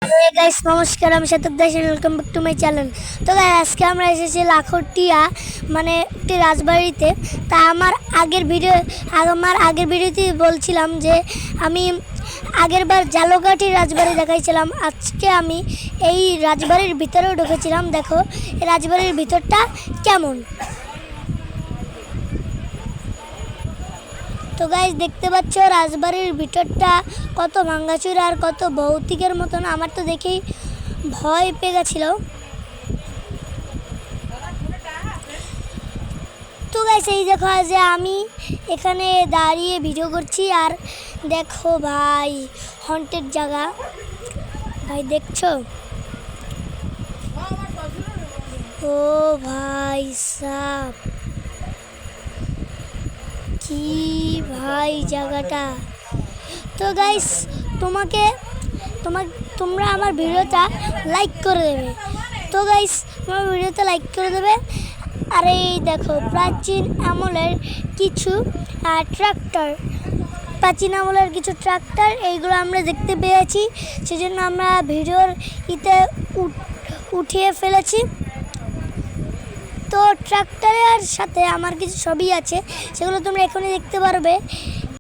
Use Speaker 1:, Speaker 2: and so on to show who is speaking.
Speaker 1: Guys নমস্কার, আমি শতক Das, welcome back to my channel. তো গাইস আজকে আমরা এসেছি লাখটিয়া মানে একটি রাজবাড়িতে। তা আমার আগের ভিডিওতে বলছিলাম যে আমি আগের বার জালকাঠির রাজবাড়ি দেখাইছিলাম। আজকে আমি এই রাজবাড়ির ভিতরেও ঢুকেছিলাম। দেখো এই রাজবাড়ির ভিতরটা কেমন। তো গাইস দেখতে পাচ্ছ রাজবাড়ির ভিতরটা কত ভাঙ্গাচুরা আর কত ভৌতিকের মতন। আমার তো দেখেই ভয় পেয়ে গেছিল। তো গাইস এই দেখো যে আমি এখানে দাঁড়িয়ে ভিডিও করছি, আর দেখো ভাই হন্টেড জায়গা। ভাই দেখছো? ও ভাই সাব কি ভাই জায়গাটা। তো গাইস তোমরা আমার ভিডিওটা লাইক করে দেবে। তো গাইস তোমার ভিডিওতে লাইক করে দেবে। আর এই দেখো প্রাচীন আমলের কিছু ট্রাক্টর এইগুলো আমরা দেখতে পেয়েছি, সেজন্য আমরা ভিডিওর উঠিয়ে ফেলেছি। তো ট্রাক্টরের সাথে আমার কিছু ছবি আছে, সেগুলো তোমরা এখনই দেখতে পারবে।